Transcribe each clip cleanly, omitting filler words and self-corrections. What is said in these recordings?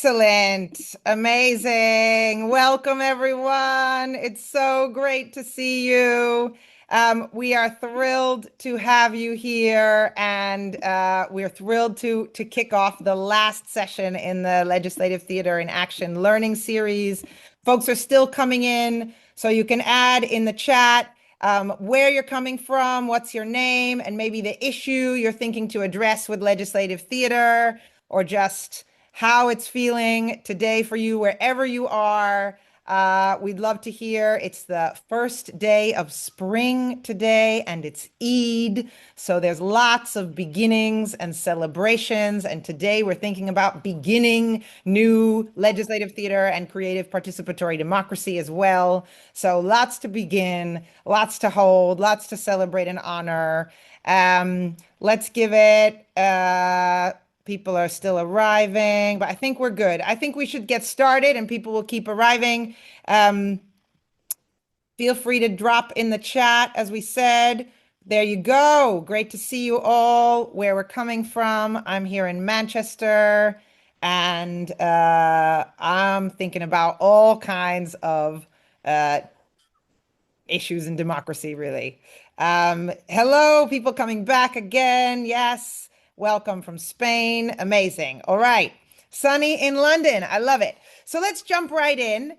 Excellent. Amazing. Welcome, everyone. It's so great to see you. We are thrilled to have you here, and we're thrilled to kick off the last session in the Legislative Theater in Action Learning Series. Folks are still coming in, so you can add in the chat where you're coming from, what's your name, and maybe the issue you're thinking to address with legislative theater, or just how it's feeling today for you, wherever you are. We'd love to hear. It's the first day of spring today, and it's Eid. So there's lots of beginnings and celebrations. And today we're thinking about beginning new legislative theater and creative participatory democracy as well. So lots to begin, lots to hold, lots to celebrate and honor. Let's give it people are still arriving, but I think we're good. I think we should get started and people will keep arriving. Um, Feel free to drop in the chat, as we said. There you go. Great to see you all, where we're coming from. I'm here in Manchester, and I'm thinking about all kinds of uh, issues in democracy, really. Hello, people coming back again. Yes, welcome from Spain. Amazing. All right. Sunny in London. I love it. So let's jump right in.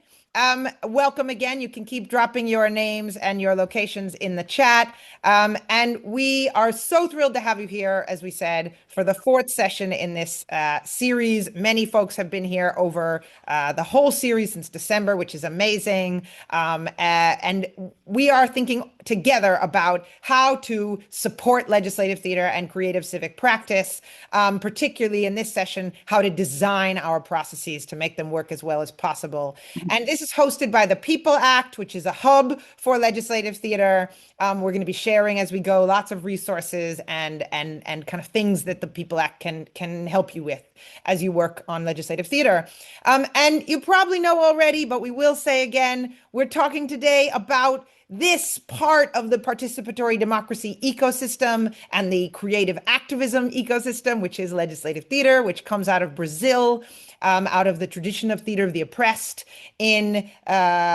Welcome again. You can keep dropping your names and your locations in the chat. And we are so thrilled to have you here, as we said, for the fourth session in this series. Many folks have been here over the whole series since December, which is amazing. And we are thinking together about how to support legislative theater and creative civic practice, particularly in this session, how to design our processes to make them work as well as possible. And this is hosted by the People Act, which is a hub for legislative theater. We're going to be sharing as we go lots of resources and kind of things that the People Act can help you with as you work on legislative theater. And you probably know already, but we will say again, we're talking today about this part of the participatory democracy ecosystem and the creative activism ecosystem, which is legislative theater, which comes out of Brazil, out of the tradition of theater of the oppressed, in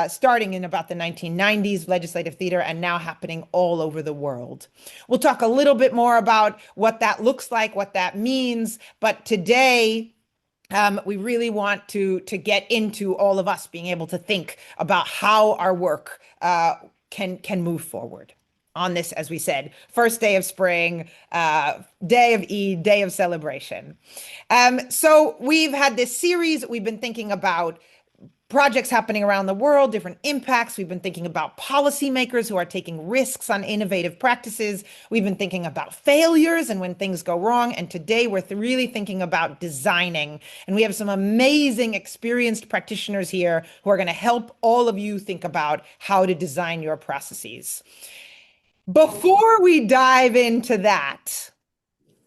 starting in about the 1990s, legislative theater, and now happening all over the world. We'll talk a little bit more about what that looks like, what that means, but today we really want to get into all of us being able to think about how our work can move forward on this, as we said, first day of spring, day of Eid, day of celebration. So we've had this series. We've been thinking about projects happening around the world, different impacts. We've been thinking about policymakers who are taking risks on innovative practices. We've been thinking about failures and when things go wrong. And today we're really thinking about designing. And we have some amazing experienced practitioners here who are going to help all of you think about how to design your processes. Before we dive into that,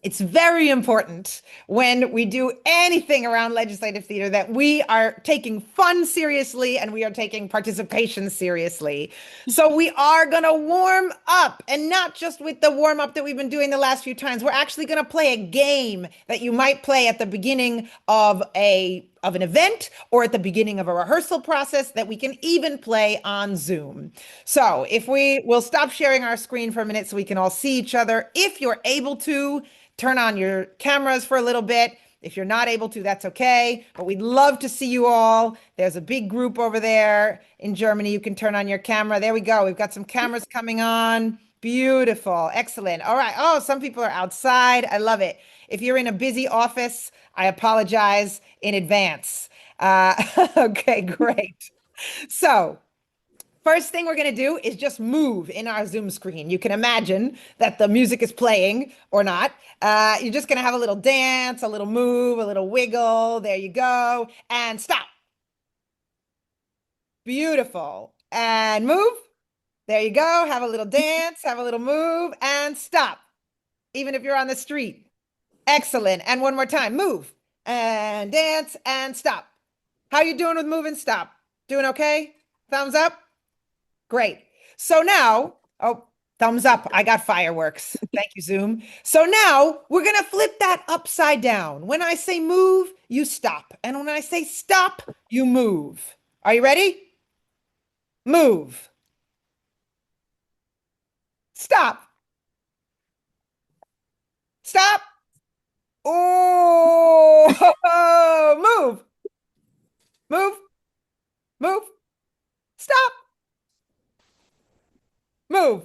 it's very important when we do anything around legislative theater that we are taking fun seriously and we are taking participation seriously. So we are going to warm up, and not just with the warm up that we've been doing the last few times. We're actually going to play a game that you might play at the beginning of an event or at the beginning of a rehearsal process that we can even play on Zoom. So if we'll stop sharing our screen for a minute so we can all see each other. If you're able to, turn on your cameras for a little bit. If you're not able to, that's okay. But we'd love to see you all. There's a big group over there in Germany. You can turn on your camera. There we go. We've got some cameras coming on. Beautiful. Excellent. All right. Oh, some people are outside. I love it. If you're in a busy office, I apologize in advance. Okay, great. So, first thing we're going to do is just move in our Zoom screen. You can imagine that the music is playing or not. You're just going to have a little dance, a little move, a little wiggle. There you go. And stop. Beautiful. And move. There you go. Have a little dance, have a little move, and stop. Even if you're on the street. Excellent. And one more time. Move and dance and stop. How you doing with move and stop? Doing okay? Thumbs up? Great. So now, oh, Thumbs up. I got fireworks. Thank you, Zoom. So now we're going to flip that upside down. When I say move, you stop. And when I say stop, you move. Are you ready? Move. Stop. Stop. Oh, move. Move. Move. Stop. Move.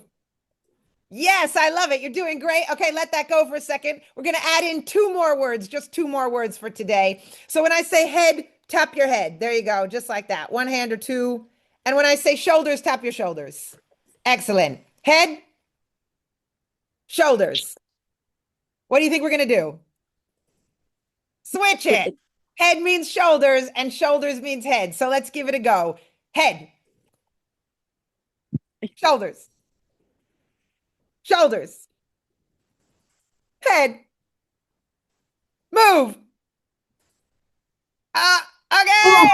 Yes, I love it. You're doing great. Okay, let that go for a second. We're going to add in two more words, just two more words for today. So when I say head, tap your head. There you go, just like that. One hand or two. And when I say shoulders, tap your shoulders. Excellent. Head, shoulders. What do you think we're going to do? Switch it. Head means shoulders and shoulders means head. So let's give it a go. Head, shoulders, shoulders, head, move. Okay.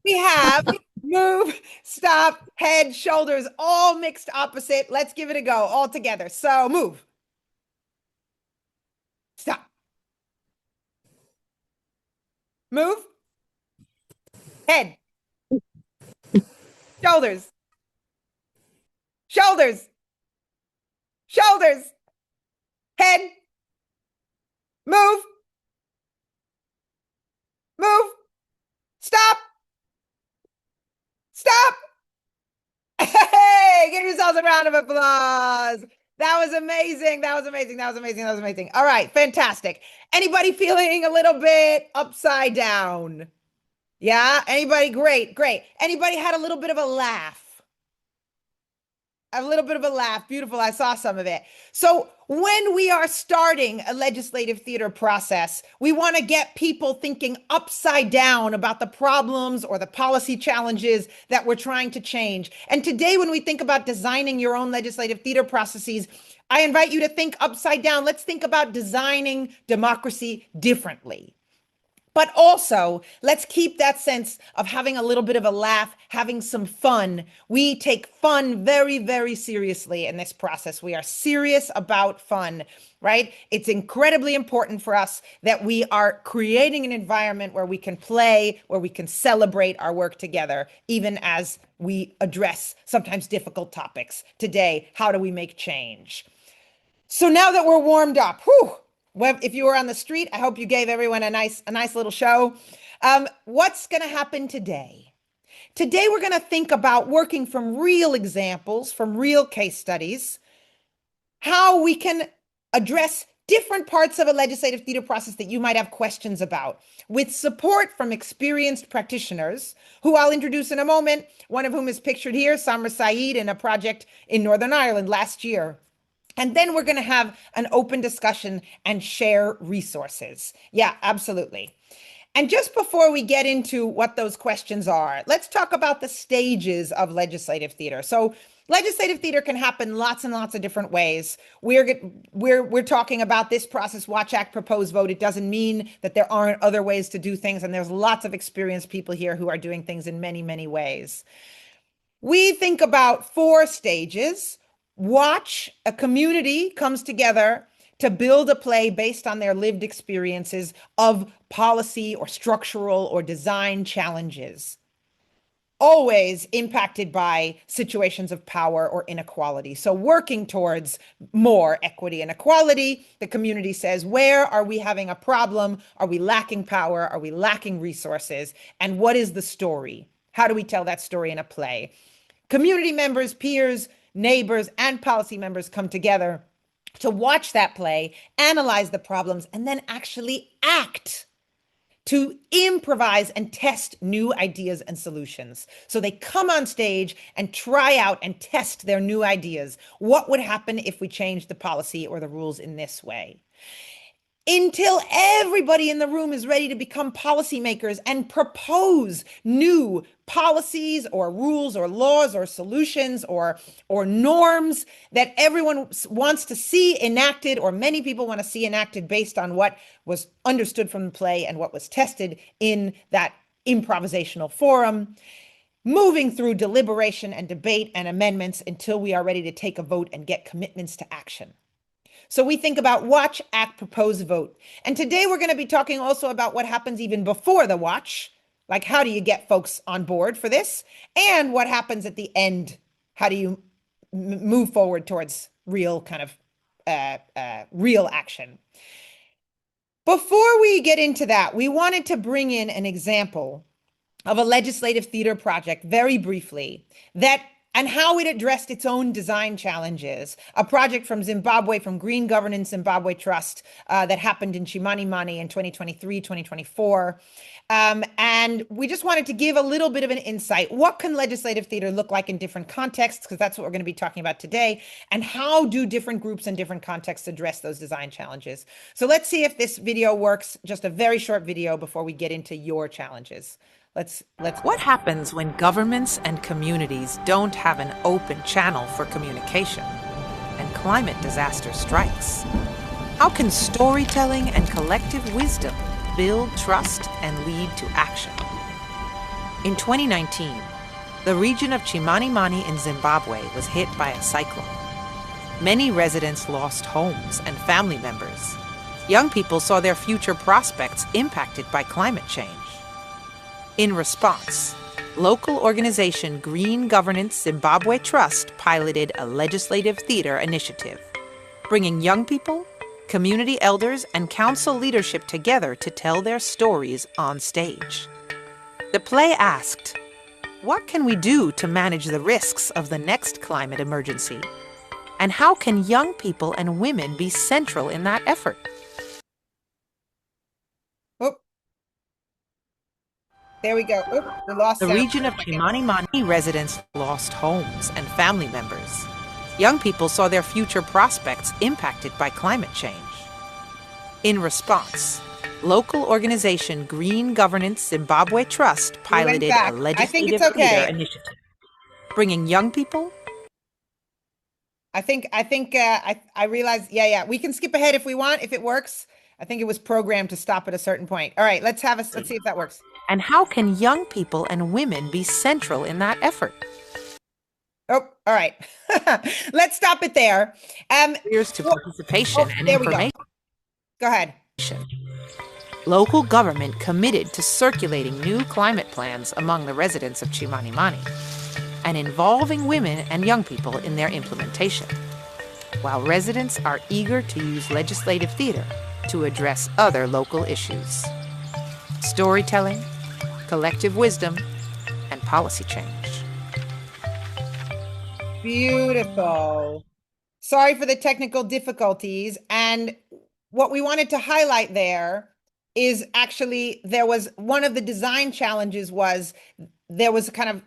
We have move, stop, head, shoulders, all mixed opposite. Let's give it a go all together. So move, stop, move, head, shoulders, shoulders, shoulders, head, move, move, stop, stop. Hey, give yourselves a round of applause. That was amazing. That was amazing. That was amazing. That was amazing. All right, fantastic. Anybody feeling a little bit upside down? Yeah, anybody? Great, great. Anybody had a little bit of a laugh? A little bit of a laugh. Beautiful. I saw some of it. So when we are starting a legislative theater process, we want to get people thinking upside down about the problems or the policy challenges that we're trying to change. And today, when we think about designing your own legislative theater processes, I invite you to think upside down. Let's think about designing democracy differently. But also, let's keep that sense of having a little bit of a laugh, having some fun. We take fun very, very seriously in this process. We are serious about fun, right? It's incredibly important for us that we are creating an environment where we can play, where we can celebrate our work together, even as we address sometimes difficult topics. Today, how do we make change? So now that we're warmed up, if you were on the street, I hope you gave everyone a nice little show. What's going to happen today? Today, we're going to think about working from real examples, from real case studies, how we can address different parts of a legislative theater process that you might have questions about, with support from experienced practitioners, who I'll introduce in a moment, one of whom is pictured here, Samra Saeed, in a project in Northern Ireland last year. And then we're going to have an open discussion and share resources. Yeah, absolutely. And just before we get into what those questions are, let's talk about the stages of legislative theater. So legislative theater can happen lots and lots of different ways. We're talking about this process, Watch, Act, Propose, Vote. It doesn't mean that there aren't other ways to do things. And there's lots of experienced people here who are doing things in many, many ways. We think about 4 stages. Watch, a community comes together to build a play based on their lived experiences of policy or structural or design challenges, always impacted by situations of power or inequality. So working towards more equity and equality, the community says, where are we having a problem? Are we lacking power? Are we lacking resources? And what is the story? How do we tell that story in a play? Community members, peers, neighbors, and policy members come together to watch that play, analyze the problems, and then actually act, to improvise and test new ideas and solutions. So they come on stage and try out and test their new ideas. What would happen if we changed the policy or the rules in this way? Until everybody in the room is ready to become policymakers and propose new policies or rules or laws or solutions or norms that everyone wants to see enacted, or many people want to see enacted based on what was understood from the play and what was tested in that improvisational forum. moving through deliberation and debate and amendments until we are ready to take a vote and get commitments to action. So we think about watch, act, propose, vote. And today we're going to be talking also about what happens even before the watch, like how do you get folks on board for this, and what happens at the end. How do you move forward towards real kind of real action? Before we get into that, we wanted to bring in an example of a legislative theater project very briefly that and how it addressed its own design challenges. A project from Zimbabwe, from Green Governance Zimbabwe Trust, that happened in Chimanimani in 2023, 2024. And we just wanted to give a little bit of an insight. What can legislative theater look like in different contexts? Because that's what we're going to be talking about today. And how do different groups and different contexts address those design challenges? So let's see if this video works. Just a very short video before we get into your challenges. Let's What happens when governments and communities don't have an open channel for communication and climate disaster strikes? How can storytelling and collective wisdom build trust and lead to action? In 2019, the region of Chimanimani in Zimbabwe was hit by a cyclone. Many residents lost homes and family members. Young people saw their future prospects impacted by climate change. In response, local organization Green Governance Zimbabwe Trust piloted a legislative theater initiative, bringing young people, community elders, and council leadership together to tell their stories on stage. The play asked, what can we do to manage the risks of the next climate emergency? And how can young people and women be central in that effort? There we go. Oop, we lost the region of Chimanimani residents lost homes and family members. Young people saw their future prospects impacted by climate change. In response, local organization Green Governance Zimbabwe Trust piloted a legislative theater initiative, bringing young people. I realized, yeah, we can skip ahead if we want, if it works. I think it was programmed to stop at a certain point. All right, let's see if that works. And how can young people and women be central in that effort? Oh, all right. Let's stop it there. Here's to participation and information. Go ahead. Local government committed to circulating new climate plans among the residents of Chimanimani and involving women and young people in their implementation, while residents are eager to use legislative theater to address other local issues. Storytelling, collective wisdom, and policy change. Beautiful. Sorry for the technical difficulties. And what we wanted to highlight there is actually there was one of the design challenges was there was kind of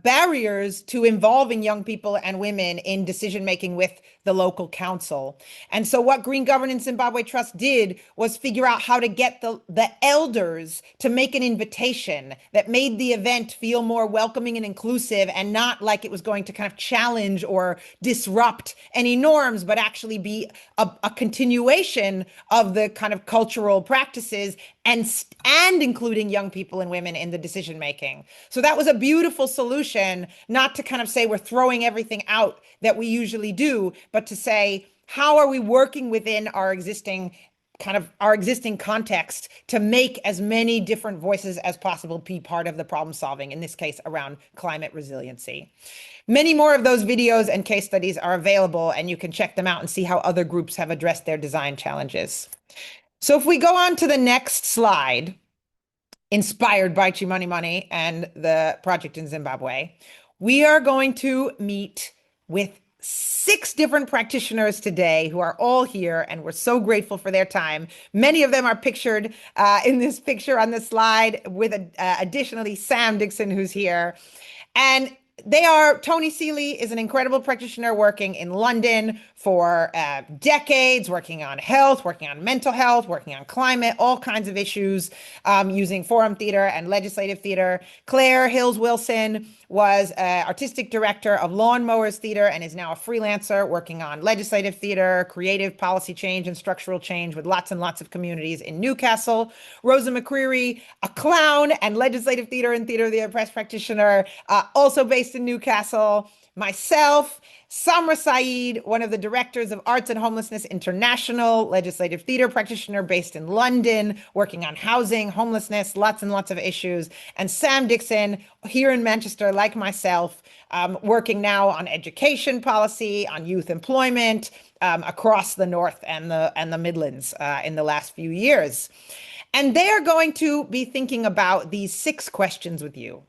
barriers to involving young people and women in decision making with the local council. And so what Green Governance Zimbabwe Trust did was figure out how to get the elders to make an invitation that made the event feel more welcoming and inclusive, and not like it was going to kind of challenge or disrupt any norms, but actually be a continuation of the kind of cultural practices and including young people and women in the decision making. So that was a beautiful solution, not to kind of say we're throwing everything out that we usually do, but to say, how are we working within our existing context to make as many different voices as possible be part of the problem solving, in this case around climate resiliency. Many more of those videos and case studies are available, and you can check them out and see how other groups have addressed their design challenges. So if we go on to the next slide, inspired by Chimanimani and the project in Zimbabwe, we are going to meet with 6 different practitioners today who are all here, and we're so grateful for their time. Many of them are pictured in this picture on the slide, with additionally Sam Dixon, who's here. And they are, Tony Seeley is an incredible practitioner working in London for decades, working on health, working on mental health, working on climate, all kinds of issues, using forum theater and legislative theater. Claire Hills Wilson was artistic director of Lawnmowers Theater and is now a freelancer working on legislative theater, creative policy change, and structural change with lots and lots of communities in Newcastle. Rosa McCreary, a clown and legislative theater and theater of the press practitioner, also based in Newcastle. Myself, Samra Saeed, one of the directors of Arts and Homelessness International, legislative theater practitioner based in London, working on housing, homelessness, lots and lots of issues. And Sam Dixon, here in Manchester, like myself, working now on education policy, on youth employment across the North and the Midlands in the last few years. And they are going to be thinking about these 6 questions with you.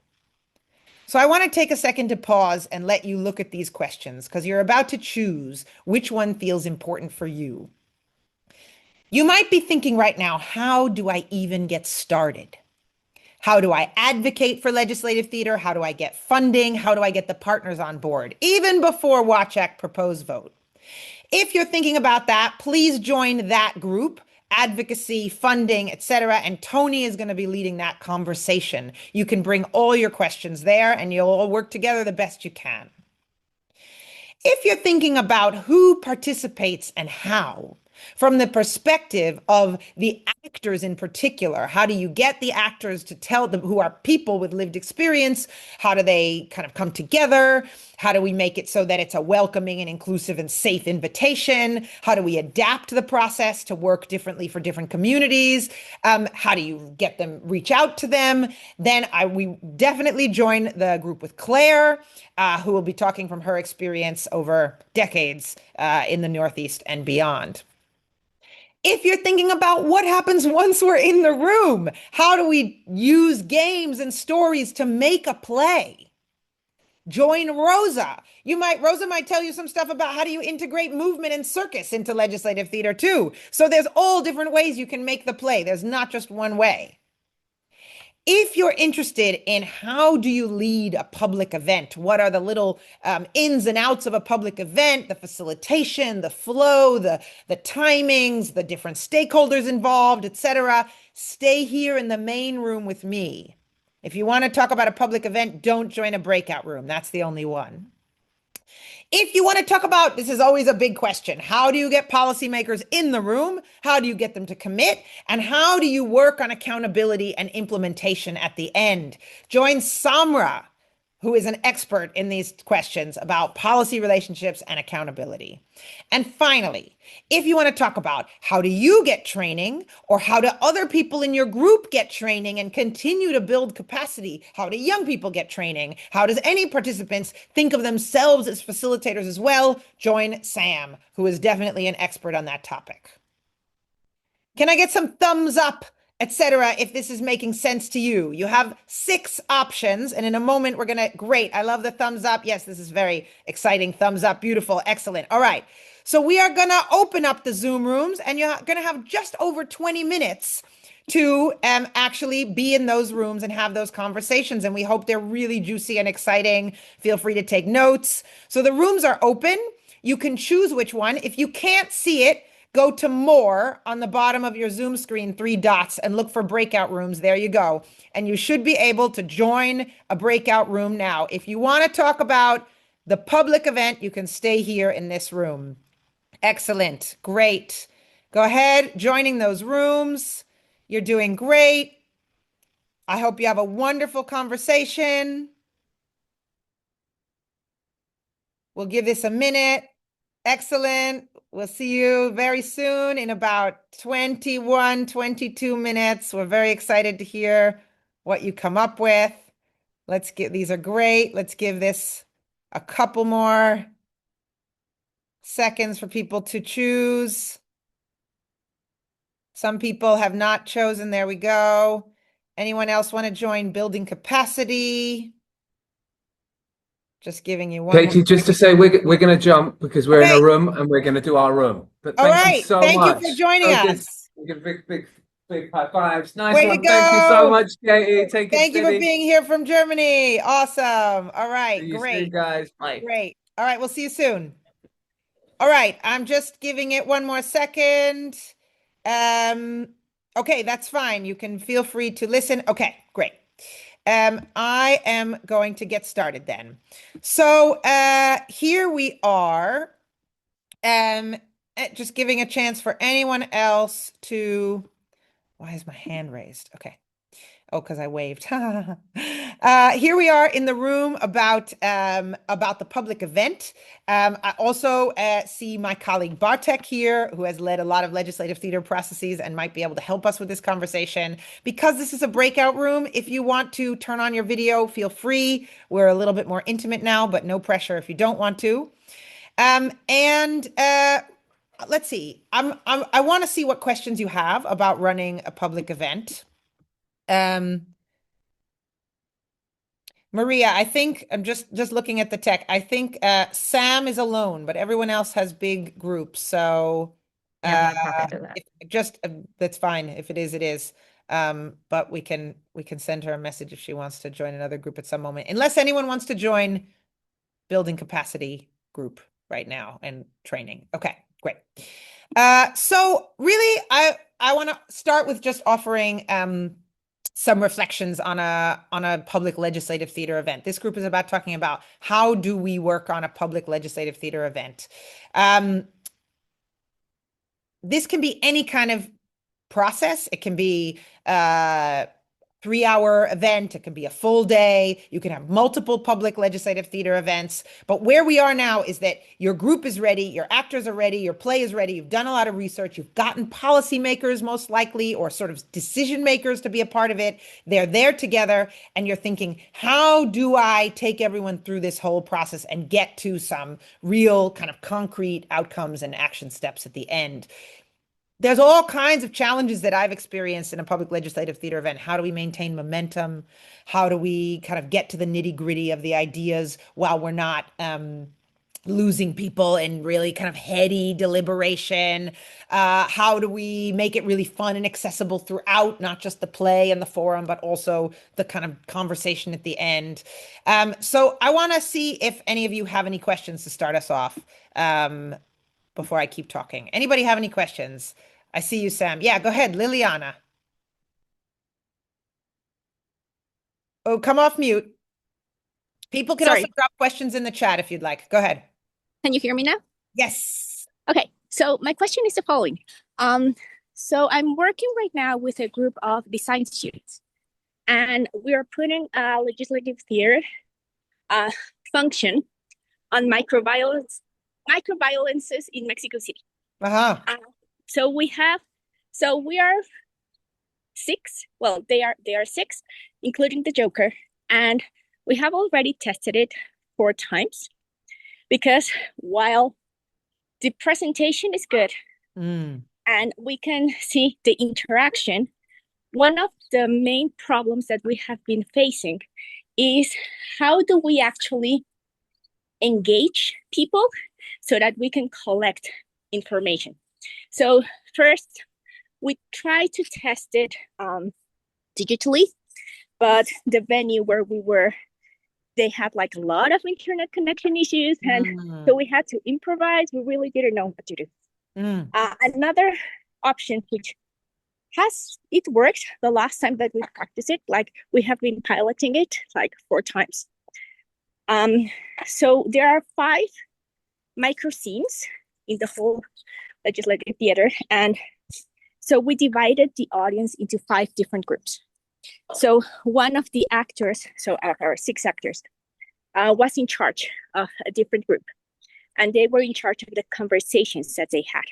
So I want to take a second to pause and let you look at these questions because you're about to choose which one feels important for you. You might be thinking right now, how do I even get started? How do I advocate for legislative theater? How do I get funding? How do I get the partners on board? Even before Watch Act proposed vote. If you're thinking about that, please join that group. Advocacy, funding, etc. And Tony is going to be leading that conversation. You can bring all your questions there and you'll all work together the best you can. If you're thinking about who participates and how, from the perspective of the actors in particular, how do you get the actors to tell them, who are people with lived experience, how do they kind of come together? How do we make it so that it's a welcoming and inclusive and safe invitation? How do we adapt the process to work differently for different communities? How do you get them, reach out to them? Then we definitely join the group with Claire, who will be talking from her experience over decades in the Northeast and beyond. If you're thinking about what happens once we're in the room, how do we use games and stories to make a play? Join Rosa. Rosa might tell you some stuff about how do you integrate movement and circus into legislative theater too. So there's all different ways you can make the play. There's not just one way. If you're interested in how do you lead a public event, what are the little ins and outs of a public event, the facilitation, the flow, the timings, the different stakeholders involved, etc., stay here in the main room with me. If you want to talk about a public event, don't join a breakout room. That's the only one. If you want to talk about, this is always a big question, how do you get policymakers in the room? How do you get them to commit? And how do you work on accountability and implementation at the end? Join Samra, who is an expert in these questions about policy relationships and accountability. And finally, if you want to talk about how do you get training, or how do other people in your group get training and continue to build capacity? How do young people get training? How does any participants think of themselves as facilitators as well? Join Sam, who is definitely an expert on that topic. Can I get some thumbs up, etc., if this is making sense to you? You have 6 options, and in a moment we're gonna, great, I love the thumbs up. Yes, this is very exciting. Thumbs up, beautiful, excellent. All right, so we are gonna open up the Zoom rooms, and you're gonna have just over 20 minutes to actually be in those rooms and have those conversations, and we hope they're really juicy and exciting. Feel free to take notes. So the rooms are open. You can choose which one. If you can't see it, go to more on the bottom of your Zoom screen, 3 dots, and look for breakout rooms. There you go. And you should be able to join a breakout room now. If you want to talk about the public event, you can stay here in this room. Excellent. Great. Go ahead, joining those rooms. You're doing great. I hope you have a wonderful conversation. We'll give this a minute. Excellent. We'll see you very soon in about 21, 22 minutes. We're very excited to hear what you come up with. These are great. Let's give this a couple more seconds for people to choose. Some people have not chosen. There we go. Anyone else want to join building capacity? Just giving you one. Katie, just to say, we're going to jump because we're in a room and we're going to do our room. But thank you so much. Thank you for joining us. Big high fives. Nice Way one. to go. Thank you so much, Katie. Thank you for being here from Germany. Awesome. All right. See you Great. soon, guys. Bye. Great. All right. We'll see you soon. All right. I'm just giving it one more second. Okay, that's fine. You can feel free to listen. Okay, great. I am going to get started then. So here we are, just giving a chance for anyone else to. Why is my hand raised? Okay. Oh, because I waved. Here we are in the room about the public event. I also see my colleague Bartek here, who has led a lot of legislative theater processes and might be able to help us with this conversation. Because this is a breakout room, if you want to turn on your video, feel free. We're a little bit more intimate now, but no pressure if you don't want to. Let's see. I want to see what questions you have about running a public event. Maria, I think I'm just looking at the tech. I think Sam is alone, but everyone else has big groups. So Yeah, I'm happy to do that. that's fine. If it is, it is. But we can send her a message if she wants to join another group at some moment, unless anyone wants to join building capacity group right now and training. Okay, great. So really, I want to start with just offering some reflections on a public legislative theater event. This group is about talking about how do we work on a public legislative theater event. This can be any kind of process. It can be 3-hour event. It can be a full day. You can have multiple public legislative theater events. But where we are now is that your group is ready, your actors are ready, your play is ready. You've done a lot of research. You've gotten policymakers most likely, or sort of decision makers to be a part of it. They're there together, and you're thinking, how do I take everyone through this whole process and get to some real kind of concrete outcomes and action steps at the end? There's all kinds of challenges that I've experienced in a public legislative theater event. How do we maintain momentum? How do we kind of get to the nitty-gritty of the ideas while we're not losing people in really kind of heady deliberation? How do we make it really fun and accessible throughout, not just the play and the forum, but also the kind of conversation at the end? So I want to see if any of you have any questions to start us off. Before I keep talking. Anybody have any questions? I see you, Sam. Yeah, go ahead, Liliana. Oh, come off mute. People can also drop questions in the chat if you'd like. Go ahead. Can you hear me now? Yes. Okay, so my question is the following. So I'm working right now with a group of design students, and we are putting a legislative theater function on microviolences in Mexico City. So we are 6. Well, they are 6, including the Joker, and we have already tested it 4 times, because while the presentation is good and we can see the interaction, one of the main problems that we have been facing is how do we actually engage people so that we can collect information. So first, we try to test it digitally, but the venue where we were, they had like a lot of internet connection issues, and so we had to improvise. We really didn't know what to do. Another option, which it worked the last time that we practiced it, like we have been piloting it like 4 times. So there are 5 micro scenes in the whole legislative theater, and so we divided the audience into 5 different groups. So one of the actors, so our 6 actors, was in charge of a different group, and they were in charge of the conversations that they had.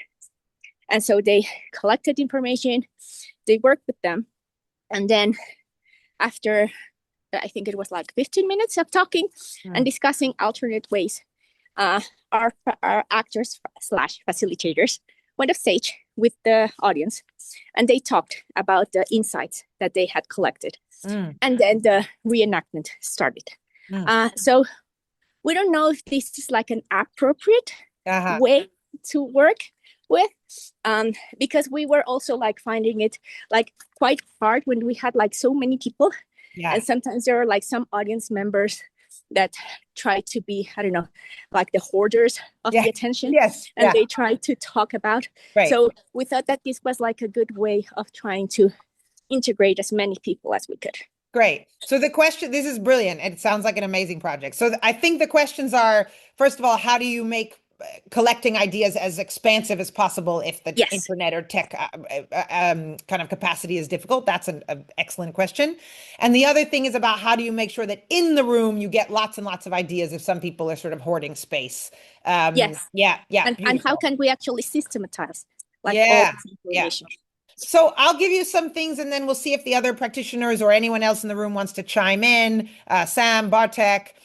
And so they collected information, they worked with them, and then after, I think it was like 15 minutes of talking and discussing alternate ways, our actors / facilitators went off stage with the audience, and they talked about the insights that they had collected. And then the reenactment started. So we don't know if this is like an appropriate way to work with, because we were also like finding it like quite hard when we had like so many people. And sometimes there are like some audience members that try to be, I don't know, like the hoarders of the attention. And they try to talk about. So we thought that this was like a good way of trying to integrate as many people as we could. Great. So the question, this is brilliant. It sounds like an amazing project. So I think the questions are, first of all, how do you make collecting ideas as expansive as possible if the Yes. internet or tech kind of capacity is difficult? That's an excellent question. And the other thing is about how do you make sure that in the room you get lots and lots of ideas if some people are sort of hoarding space. Yes. Yeah, And how beautiful. can we actually systematize like all Yeah, this yeah. information? So I'll give you some things and then we'll see if the other practitioners or anyone else in the room wants to chime in. Sam, Bartek.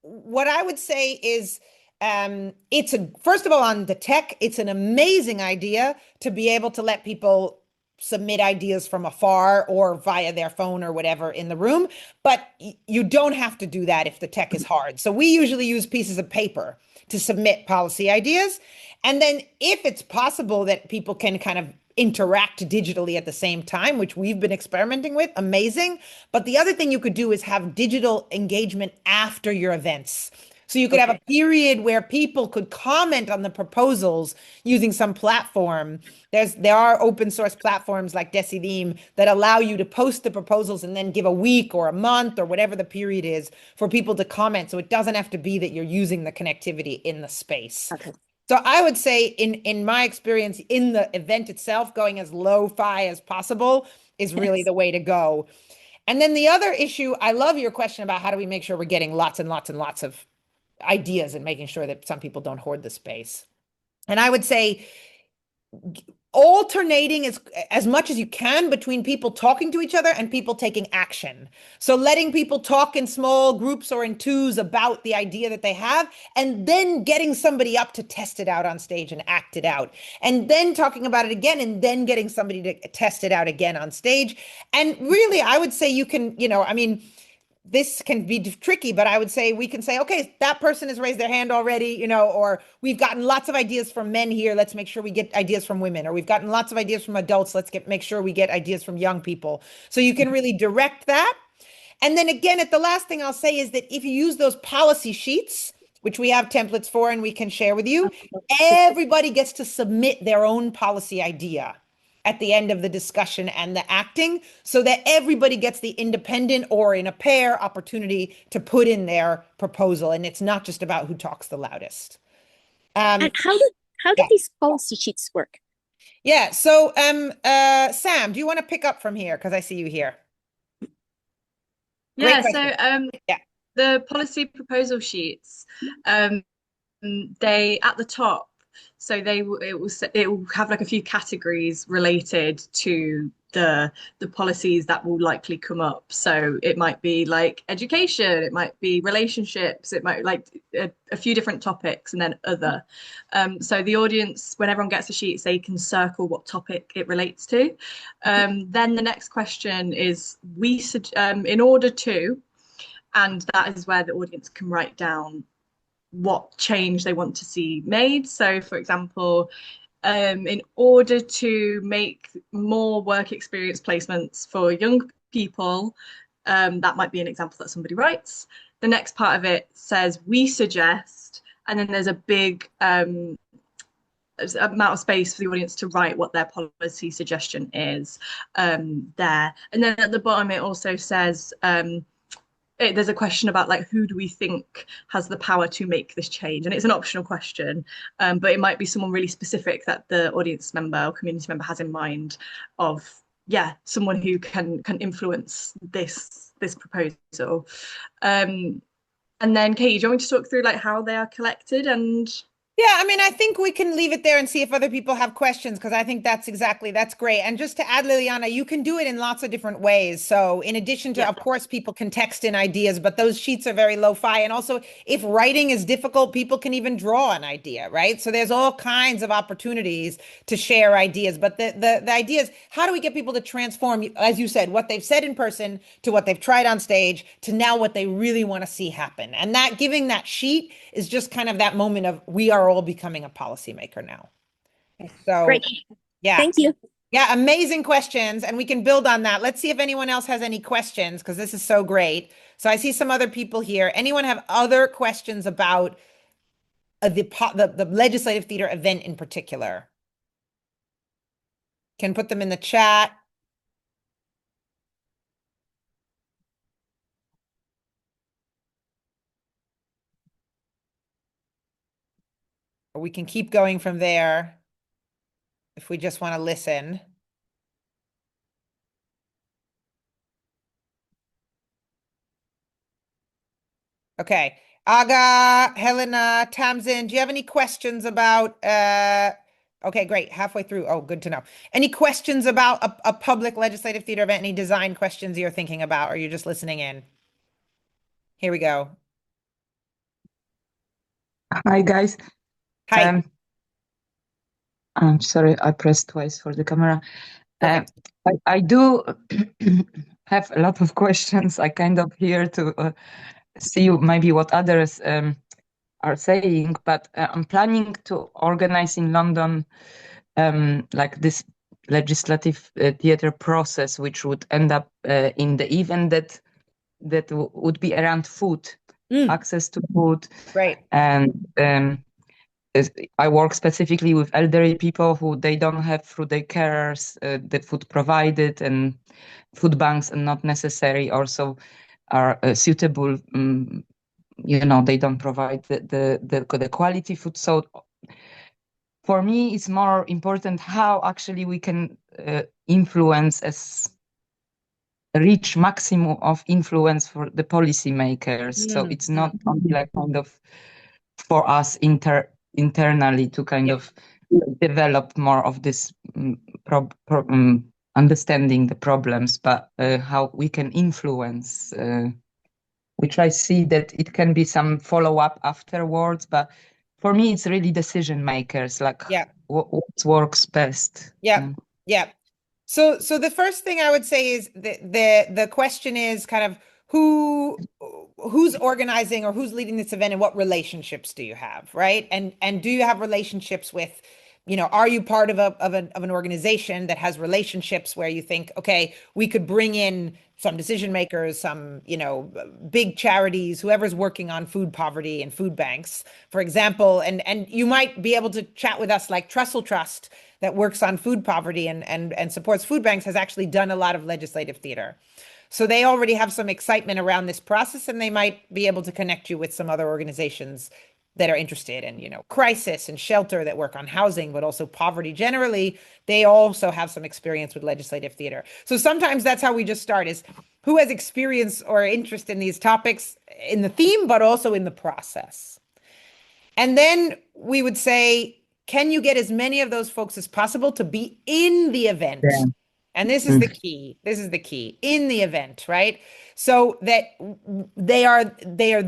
What I would say is first of all, on the tech, it's an amazing idea to be able to let people submit ideas from afar or via their phone or whatever in the room. But you don't have to do that if the tech is hard. So we usually use pieces of paper to submit policy ideas. And then if it's possible that people can kind of interact digitally at the same time, which we've been experimenting with, amazing. But the other thing you could do is have digital engagement after your events. So you could have a period where people could comment on the proposals using some platform. There are open source platforms like Decidim that allow you to post the proposals and then give a week or a month or whatever the period is for people to comment. So it doesn't have to be that you're using the connectivity in the space. Okay. So I would say in my experience in the event itself, going as lo-fi as possible is really the way to go. And then the other issue, I love your question about how do we make sure we're getting lots and lots and lots of ideas and making sure that some people don't hoard the space. And I would say alternating as much as you can between people talking to each other and people taking action. So letting people talk in small groups or in twos about the idea that they have, and then getting somebody up to test it out on stage and act it out. And then talking about it again, and then getting somebody to test it out again on stage. And really, I would say you can, this can be tricky, but I would say we can say, okay, that person has raised their hand already, or we've gotten lots of ideas from men here. Let's make sure we get ideas from women, or we've gotten lots of ideas from adults. Make sure we get ideas from young people. So you can really direct that. And then again, the last thing I'll say is that if you use those policy sheets, which we have templates for and we can share with you, everybody gets to submit their own policy idea at the end of the discussion and the acting so that everybody gets the independent or in a pair opportunity to put in their proposal. And it's not just about who talks the loudest. And how do these policy sheets work? Yeah. So, Sam, do you want to pick up from here? Because I see you here. Yeah. So, the policy proposal sheets, they at the top. So it will have like a few categories related to the policies that will likely come up. So it might be like education, it might be relationships, it might like a few different topics, and then other. So the audience, when everyone gets the sheets, they can circle what topic it relates to. Then the next question is in order to, and that is where the audience can write down what change they want to see made. So, for example, in order to make more work experience placements for young people, that might be an example that somebody writes. The next part of it says, we suggest, and then there's a big amount of space for the audience to write what their policy suggestion is there. And then at the bottom, it also says, there's a question about like who do we think has the power to make this change, and it's an optional question, but it might be someone really specific that the audience member or community member has in mind of someone who can influence this proposal. And then Katie, do you want me to talk through like how they are collected? And yeah, I think we can leave it there and see if other people have questions, because I think that's great. And just to add, Liliana, you can do it in lots of different ways. So in addition to, of course, people can text in ideas, but those sheets are very lo-fi. And also, if writing is difficult, people can even draw an idea, right? So there's all kinds of opportunities to share ideas. But the idea is, how do we get people to transform, as you said, what they've said in person to what they've tried on stage to now what they really want to see happen? And that giving that sheet is just kind of that moment of we are all becoming a policymaker now. So great. Yeah. Thank you. Yeah, amazing questions. And we can build on that. Let's see if anyone else has any questions, because this is so great. So I see some other people here. Anyone have other questions about the legislative theater event in particular? Can put them in the chat. or we can keep going from there if we just want to listen. Okay. Aga, Helena, Tamsin, do you have any questions about okay, great. Halfway through. Oh, good to know. Any questions about a public legislative theater event? Any design questions you're thinking about, or you're just listening in? Here we go. Hi guys. Hi. I'm sorry, I pressed twice for the camera. Perfect. I do have a lot of questions. I kind of here to see maybe what others are saying, but I'm planning to organize in London like this legislative theater process, which would end up in the event that would be around food, access to food, Great. and I work specifically with elderly people who they don't have through their carers the food provided, and food banks are not necessary also are suitable. They don't provide the quality food. So for me, it's more important how actually we can influence reach maximum of influence for the policymakers. So it's not only like kind of for us internally to kind of develop more of this understanding the problems, but how we can influence, which I see that it can be some follow-up afterwards, but for me, it's really decision makers, like what works best. Yeah. So the first thing I would say is the question is kind of who's organizing or who's leading this event and what relationships do you have, right? And do you have relationships with, are you part of an organization that has relationships where you think, okay, we could bring in some decision makers, some, big charities, whoever's working on food poverty and food banks, for example, and you might be able to chat with us, like Trestle Trust that works on food poverty and supports food banks has actually done a lot of legislative theater. So they already have some excitement around this process, and they might be able to connect you with some other organizations that are interested in, crisis and shelter, that work on housing, but also poverty generally. They also have some experience with legislative theater. So sometimes that's how we just start, is who has experience or interest in these topics, in the theme, but also in the process. And then we would say, can you get as many of those folks as possible to be in the event? Yeah. And this is the key. This is the key, in the event, right? So that they are there,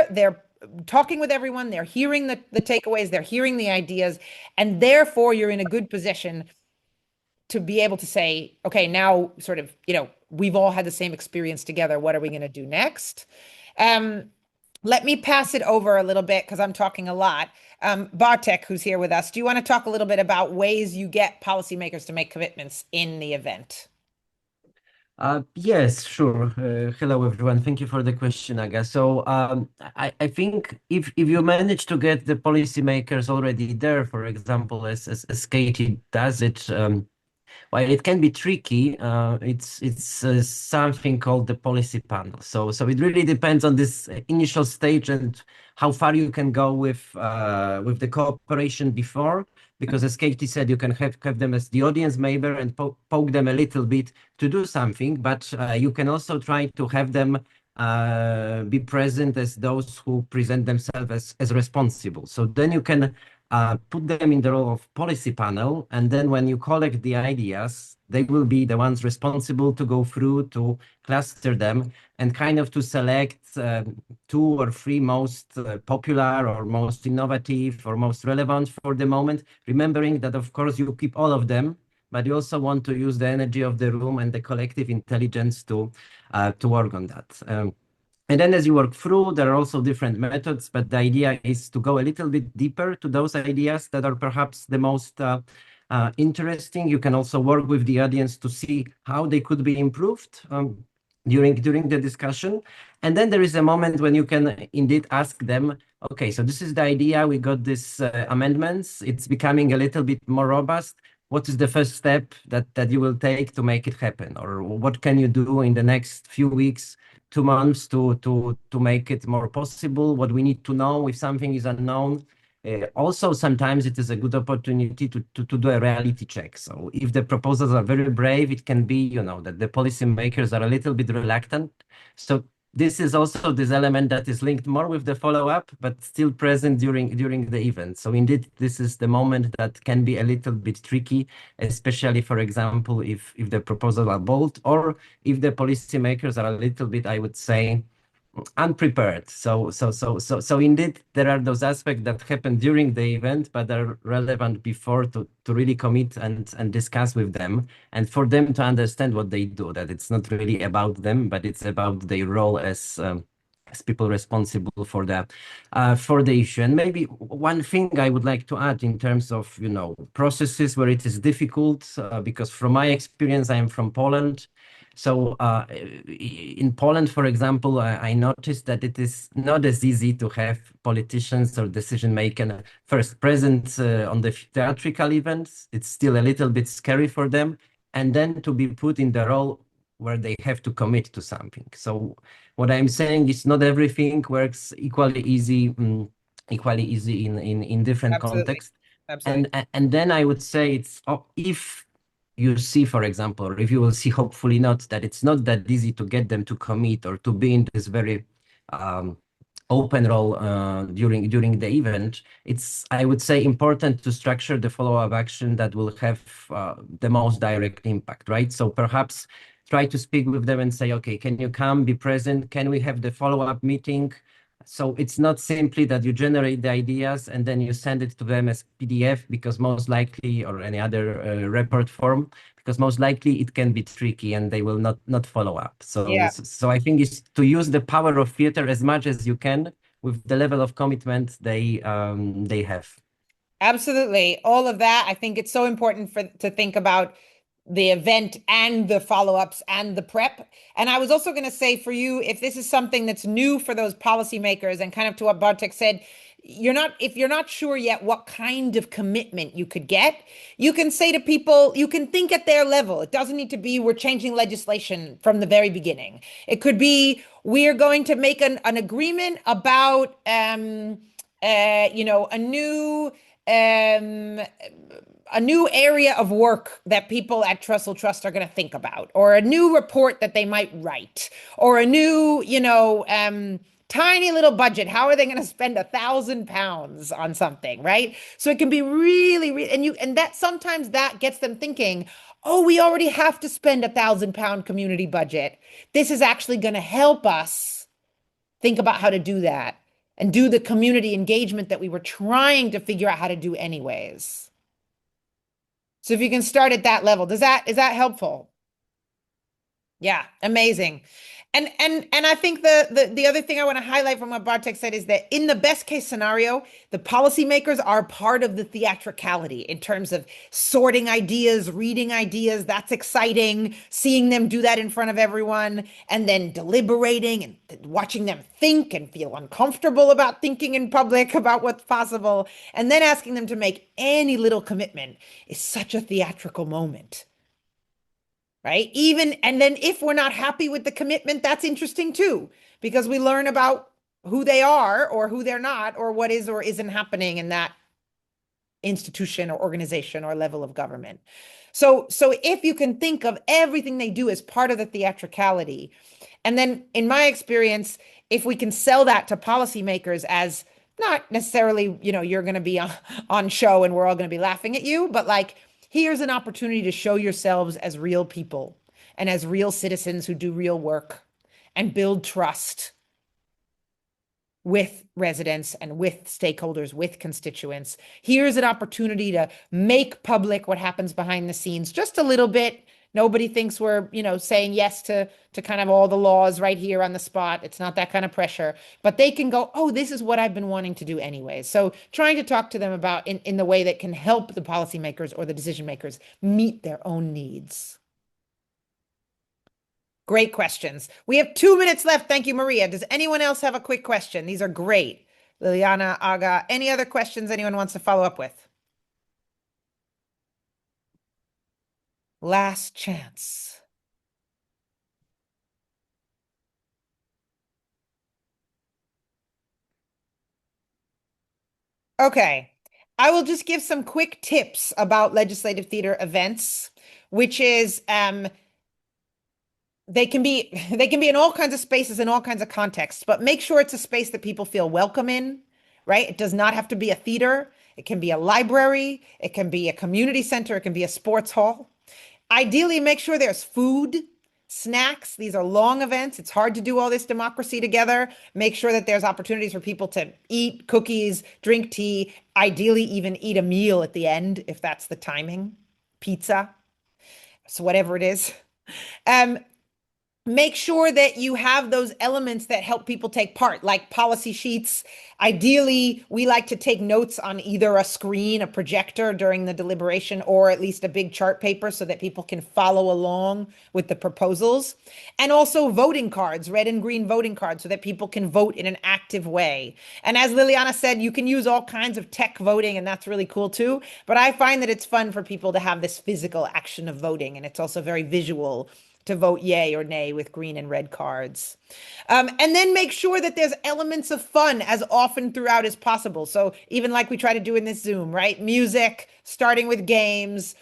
they're talking with everyone, they're hearing the takeaways, they're hearing the ideas, and therefore you're in a good position to be able to say, okay, now sort of, we've all had the same experience together. What are we going to do next? Let me pass it over a little bit because I'm talking a lot. Bartek, who's here with us, do you want to talk a little bit about ways you get policymakers to make commitments in the event? Yes, sure. Hello, everyone. Thank you for the question, Aga. So I think if you manage to get the policymakers already there, for example, as Katie does it, while it can be tricky, it's something called the policy panel. So it really depends on this initial stage and how far you can go with the cooperation before. Because as Katie said, you can have them as the audience member and poke them a little bit to do something, but you can also try to have them be present as those who present themselves as responsible. So then you can put them in the role of policy panel, and then when you collect the ideas, they will be the ones responsible to go through, to cluster them, and kind of to select 2 or 3 most popular or most innovative or most relevant for the moment, remembering that, of course, you keep all of them, but you also want to use the energy of the room and the collective intelligence to work on that. And then as you work through, there are also different methods, but the idea is to go a little bit deeper to those ideas that are perhaps the most interesting. You can also work with the audience to see how they could be improved during the discussion. And then there is a moment when you can indeed ask them, okay, so this is the idea, we got these amendments, it's becoming a little bit more robust. What is the first step that you will take to make it happen? Or what can you do in the next few weeks, 2 months to make it more possible? What we need to know if something is unknown? Also, sometimes it is a good opportunity to do a reality check. So if the proposals are very brave, it can be, you know, that the policymakers are a little bit reluctant. So this is also this element that is linked more with the follow-up, but still present during the event. So indeed, this is the moment that can be a little bit tricky, especially, for example, if the proposals are bold or if the policymakers are a little bit, I would say, unprepared. So indeed, there are those aspects that happen during the event, but are relevant before to really commit and discuss with them, and for them to understand what they do, that it's not really about them, but it's about their role as people responsible for the issue. And maybe one thing I would like to add in terms of, you know, processes where it is difficult, because from my experience, I am from Poland. So in Poland, for example, I noticed that it is not as easy to have politicians or decision makers first present on the theatrical events. It's still a little bit scary for them, and then to be put in the role where they have to commit to something. So what I'm saying is not everything works equally easy in different Absolutely. contexts. Absolutely. And then I would say it's if you see, for example, or if you will see, hopefully not, that it's not that easy to get them to commit or to be in this very open role during the event. It's, I would say, important to structure the follow-up action that will have the most direct impact, right? So perhaps try to speak with them and say, okay, can you come, be present? Can we have the follow-up meeting? So it's not simply that you generate the ideas and then you send it to them as PDF, because most likely, or any other report form, because most likely it can be tricky and they will not follow up. So I think it's to use the power of theater as much as you can with the level of commitment they have. Absolutely. All of that. I think it's so important to think about the event and the follow-ups and the prep. And I was also going to say for you, if this is something that's new for those policymakers, and kind of to what Bartek said, if you're not sure yet what kind of commitment you could get, you can say to people, you can think at their level. It doesn't need to be we're changing legislation from the very beginning. It could be we're going to make an agreement about a new area of work that people at Trussell Trust are going to think about, or a new report that they might write, or a new, tiny little budget. How are they going to spend £1,000 on something, right? So it can be really, really, and that sometimes that gets them thinking, oh, we already have to spend £1,000 community budget. This is actually going to help us think about how to do that and do the community engagement that we were trying to figure out how to do anyways. So if you can start at that level, is that helpful? Yeah, amazing. And I think the other thing I want to highlight from what Bartek said is that in the best case scenario, the policymakers are part of the theatricality in terms of sorting ideas, reading ideas. That's exciting. Seeing them do that in front of everyone, and then deliberating and watching them think and feel uncomfortable about thinking in public about what's possible, and then asking them to make any little commitment is such a theatrical moment. Right? And then if we're not happy with the commitment, that's interesting too, because we learn about who they are or who they're not, or what is or isn't happening in that institution or organization or level of government. So if you can think of everything they do as part of the theatricality, and then in my experience, if we can sell that to policymakers as not necessarily, you're going to be on show and we're all going to be laughing at you, but like, here's an opportunity to show yourselves as real people and as real citizens who do real work and build trust with residents and with stakeholders, with constituents. Here's an opportunity to make public what happens behind the scenes just a little bit. Nobody thinks we're, saying yes to kind of all the laws right here on the spot. It's not that kind of pressure, but they can go, oh, this is what I've been wanting to do anyway. So trying to talk to them about in the way that can help the policymakers or the decision makers meet their own needs. Great questions. We have 2 minutes left. Thank you, Maria. Does anyone else have a quick question? These are great. Liliana, Aga, any other questions anyone wants to follow up with? Last chance. Okay. I will just give some quick tips about legislative theater events, which is they can be in all kinds of spaces in all kinds of contexts, but make sure it's a space that people feel welcome in, right? It does not have to be a theater. It can be a library, it can be a community center, it can be a sports hall. Ideally, make sure there's food, snacks. These are long events. It's hard to do all this democracy together. Make sure that there's opportunities for people to eat cookies, drink tea, ideally even eat a meal at the end if that's the timing, pizza, so whatever it is. Um, Make sure that you have those elements that help people take part, like policy sheets. Ideally, we like to take notes on either a screen, a projector during the deliberation, or at least a big chart paper so that people can follow along with the proposals. And also voting cards, red and green voting cards, so that people can vote in an active way. And as Liliana said, you can use all kinds of tech voting, and that's really cool too. But I find that it's fun for people to have this physical action of voting, and it's also very visual to vote yay or nay with green and red cards. And then make sure that there's elements of fun as often throughout as possible. So even like we try to do in this Zoom, right? Music, starting with games,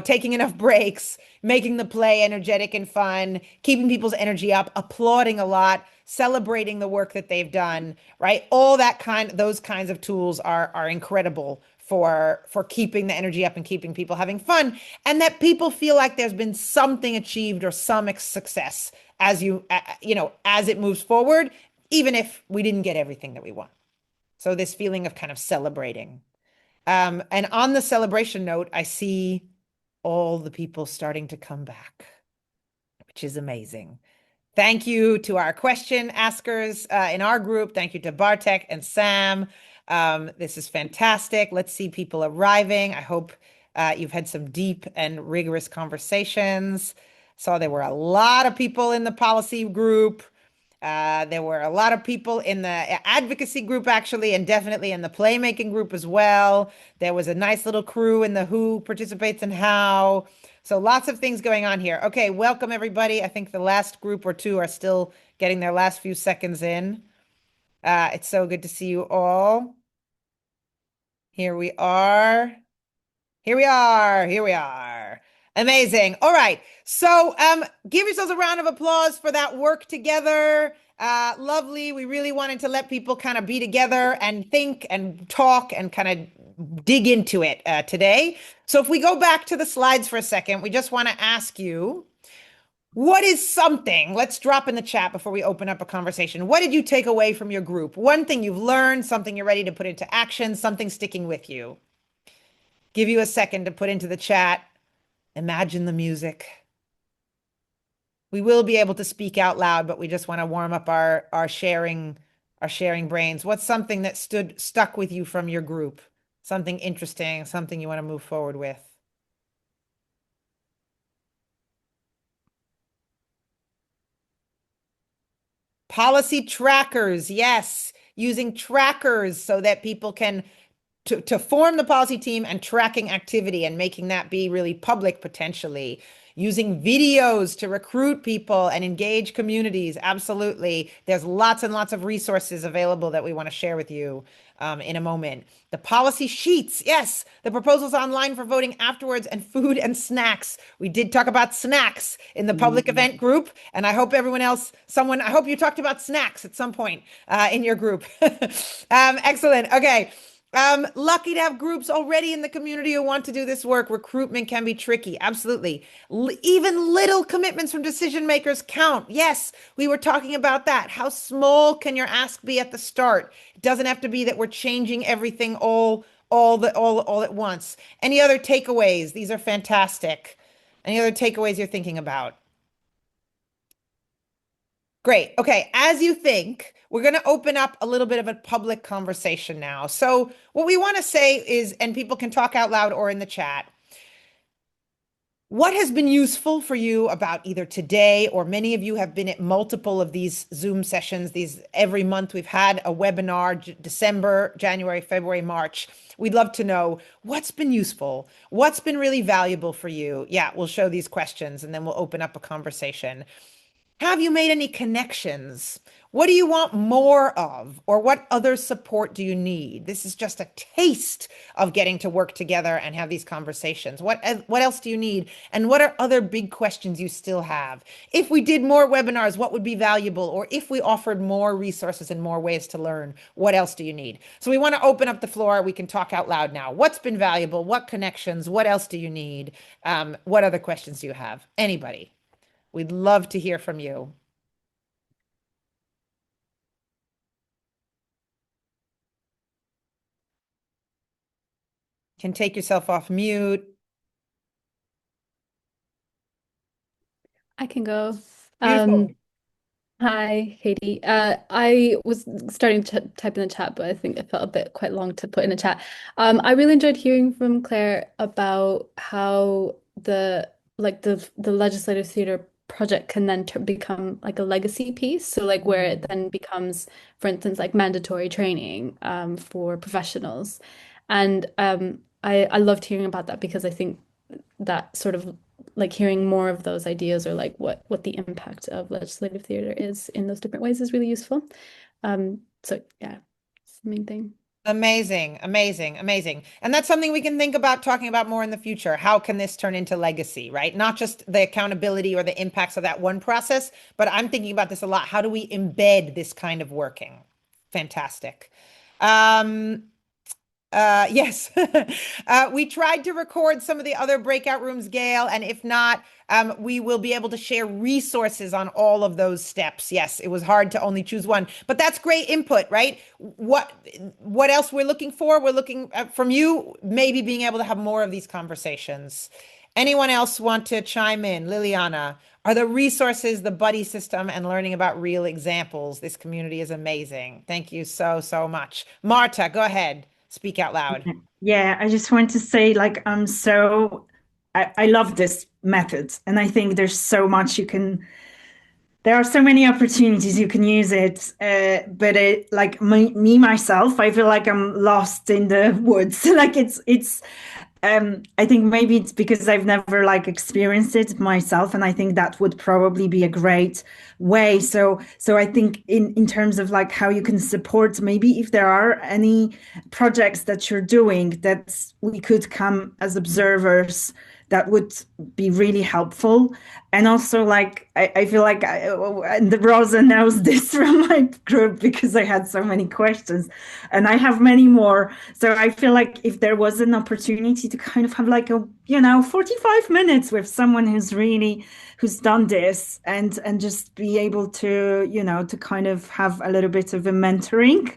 taking enough breaks, making the play energetic and fun, keeping people's energy up, applauding a lot, celebrating the work that they've done, right? Those kinds of tools are incredible for keeping the energy up and keeping people having fun, and that people feel like there's been something achieved or some success as as it moves forward, even if we didn't get everything that we want. So this feeling of kind of celebrating. And on the celebration note, I see all the people starting to come back, which is amazing. Thank you to our question askers in our group. Thank you to Bartek and Sam. This is fantastic. Let's see people arriving. I hope you've had some deep and rigorous conversations. Saw there were a lot of people in the policy group. There were a lot of people in the advocacy group, actually, and definitely in the playmaking group as well. There was a nice little crew in the who participates and how. So lots of things going on here. Okay, welcome everybody. I think the last group or two are still getting their last few seconds in. It's so good to see you all. Here we are. Here we are. Here we are. Amazing. All right. So give yourselves a round of applause for that work together. Lovely. We really wanted to let people kind of be together and think and talk and kind of dig into it today. So if we go back to the slides for a second, we just want to ask you, what is something, let's drop in the chat before we open up a conversation. What did you take away from your group? One thing you've learned, something you're ready to put into action, something sticking with you. Give you a second to put into the chat. Imagine the music. We will be able to speak out loud, but we just want to warm up our sharing brains. What's something that stuck with you from your group? Something interesting, something you want to move forward with? Policy trackers, yes, using trackers so that people can to form the policy team and tracking activity and making that be really public potentially. Using videos to recruit people and engage communities. Absolutely. There's lots and lots of resources available that we want to share with you in a moment. The policy sheets. Yes, the proposals online for voting afterwards, and food and snacks. We did talk about snacks in the public event group. And I hope everyone else, I hope you talked about snacks at some point in your group. Excellent. Okay. Lucky to have groups already in the community who want to do this work. Recruitment can be tricky. Absolutely. Even little commitments from decision makers count. Yes, we were talking about that. How small can your ask be at the start? It doesn't have to be that we're changing everything all at once. Any other takeaways? These are fantastic. Any other takeaways you're thinking about? Great. Okay. As you think, we're going to open up a little bit of a public conversation now. So what we want to say is, and people can talk out loud or in the chat, what has been useful for you about either today, or many of you have been at multiple of these Zoom sessions, every month we've had a webinar, December, January, February, March. We'd love to know what's been useful, what's been really valuable for you. Yeah, we'll show these questions and then we'll open up a conversation. Have you made any connections? What do you want more of? Or what other support do you need? This is just a taste of getting to work together and have these conversations. What else do you need? And what are other big questions you still have? If we did more webinars, what would be valuable? Or if we offered more resources and more ways to learn, what else do you need? So we want to open up the floor. We can talk out loud now. What's been valuable? What connections? What else do you need? What other questions do you have? Anybody? We'd love to hear from you. Can take yourself off mute. I can go. Beautiful. Hi, Katie. I was starting to type in the chat, but I think it felt a bit quite long to put in the chat. I really enjoyed hearing from Claire about how the legislative theater project can then become like a legacy piece. So like where it then becomes, for instance, like mandatory training for professionals. And I loved hearing about that because I think that sort of like hearing more of those ideas or like what the impact of legislative theater is in those different ways is really useful. So yeah, it's the main thing. Amazing, amazing, amazing. And that's something we can think about talking about more in the future. How can this turn into legacy, right? Not just the accountability or the impacts of that one process, but I'm thinking about this a lot. How do we embed this kind of working? Fantastic. Yes, we tried to record some of the other breakout rooms, Gail, and if not, we will be able to share resources on all of those steps. Yes, it was hard to only choose one, but that's great input, right? What else we're looking for? We're looking from you, maybe being able to have more of these conversations. Anyone else want to chime in? Liliana, are the resources, the buddy system, and learning about real examples? This community is amazing. Thank you so, so much. Marta, go ahead. Speak out loud. Yeah, I just want to say, like, I love this method, and I think there's so much there are so many opportunities you can use it. But like me myself, I feel like I'm lost in the woods. Like I think maybe it's because I've never like experienced it myself, and I think that would probably be a great way. So I think in terms of like how you can support, maybe if there are any projects that you're doing that we could come as observers, that would be really helpful. And also, like, I feel like and Rosa knows this from my group because I had so many questions and I have many more. So I feel like if there was an opportunity to kind of have like 45 minutes with someone who's done this and just be able to, to kind of have a little bit of a mentoring,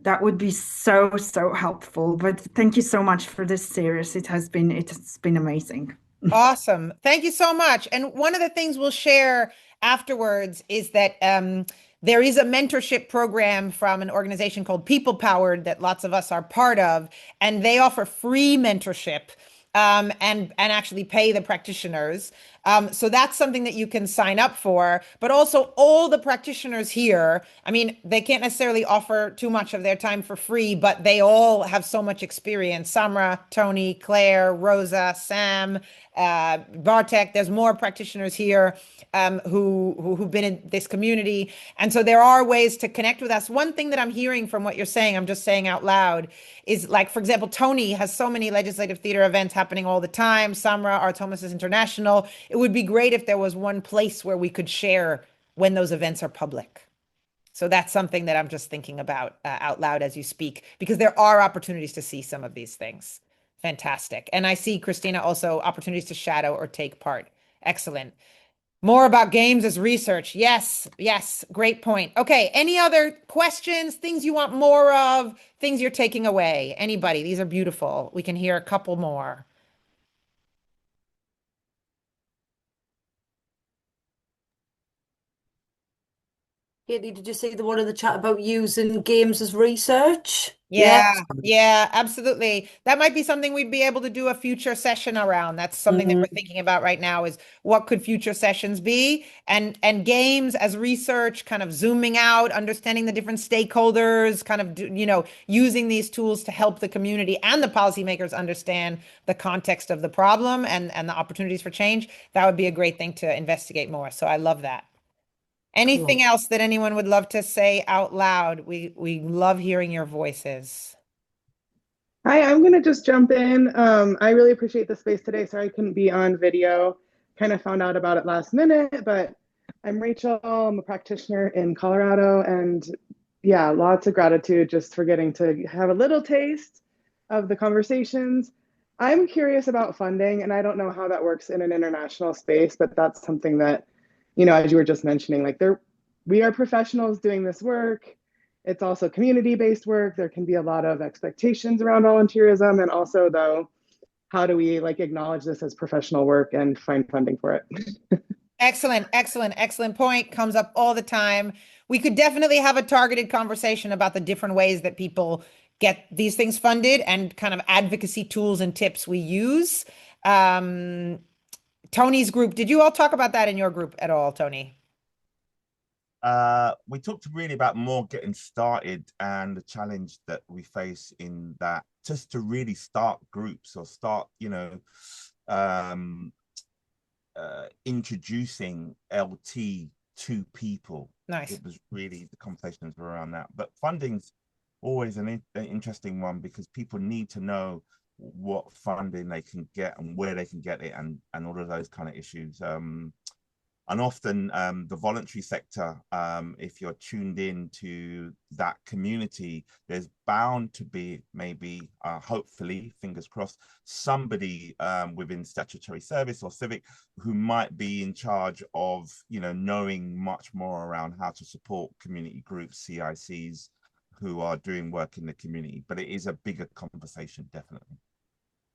that would be so, so helpful. But thank you so much for this series. It's been amazing. Awesome. Thank you so much. And one of the things we'll share afterwards is that there is a mentorship program from an organization called People Powered that lots of us are part of, and they offer free mentorship and actually pay the practitioners. So that's something that you can sign up for, but also all the practitioners here, I mean, they can't necessarily offer too much of their time for free, but they all have so much experience. Samra, Tony, Claire, Rosa, Sam, Bartek, there's more practitioners here who've been in this community. And so there are ways to connect with us. One thing that I'm hearing from what you're saying, I'm just saying out loud, is like, for example, Tony has so many legislative theater events happening all the time. Samra, Art Thomas International. It would be great if there was one place where we could share when those events are public. So that's something that I'm just thinking about out loud as you speak, because there are opportunities to see some of these things. Fantastic. And I see, Christina, also opportunities to shadow or take part. Excellent. More about games as research. Yes, yes, great point. Okay, any other questions, things you want more of, things you're taking away? Anybody? These are beautiful. We can hear a couple more. Katie, did you see the one in the chat about using games as research? Yeah, absolutely. That might be something we'd be able to do a future session around. That's something that we're thinking about right now is what could future sessions be? And games as research, kind of zooming out, understanding the different stakeholders, kind of, using these tools to help the community and the policymakers understand the context of the problem and the opportunities for change. That would be a great thing to investigate more. So I love that. Anything else that anyone would love to say out loud? We love hearing your voices. Hi, I'm gonna just jump in. I really appreciate the space today. Sorry I couldn't be on video. Kind of found out about it last minute, but I'm Rachel. I'm a practitioner in Colorado, and yeah, lots of gratitude just for getting to have a little taste of the conversations. I'm curious about funding, and I don't know how that works in an international space, but that's something that, as you were just mentioning, like we are professionals doing this work. It's also community-based work. There can be a lot of expectations around volunteerism, and also, though, how do we acknowledge this as professional work and find funding for it? Excellent point. Comes up all the time. We could definitely have a targeted conversation about the different ways that people get these things funded and kind of advocacy tools and tips we use. Tony's group, did you all talk about that in your group at all, Tony? We talked really about more getting started and the challenge that we face in that, just to really start groups or start, introducing LT to people. Nice. It was really the conversations were around that. But funding's always an interesting one, because people need to know what funding they can get and where they can get it, and all of those kind of issues. And often the voluntary sector, if you're tuned in to that community, there's bound to be maybe, hopefully, fingers crossed, somebody within statutory service or civic who might be in charge of, knowing much more around how to support community groups, CICs, who are doing work in the community. But it is a bigger conversation, definitely.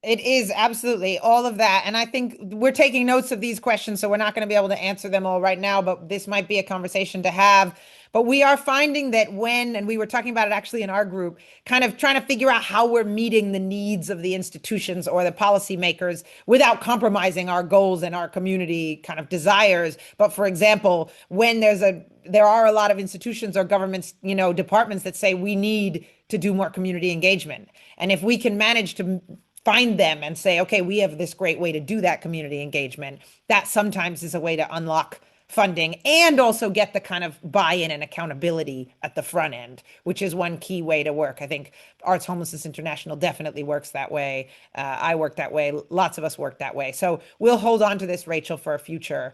It is absolutely all of that. And I think we're taking notes of these questions, so we're not going to be able to answer them all right now, but this might be a conversation to have. But we are finding that and we were talking about it actually in our group, kind of trying to figure out how we're meeting the needs of the institutions or the policymakers without compromising our goals and our community kind of desires. But for example, when there are a lot of institutions or governments, departments that say we need to do more community engagement. And if we can manage to find them and say, okay, we have this great way to do that community engagement, that sometimes is a way to unlock funding and also get the kind of buy-in and accountability at the front end, which is one key way to work. I think Arts Homelessness International definitely works that way. I work that way. Lots of us work that way. So we'll hold on to this, Rachel, for future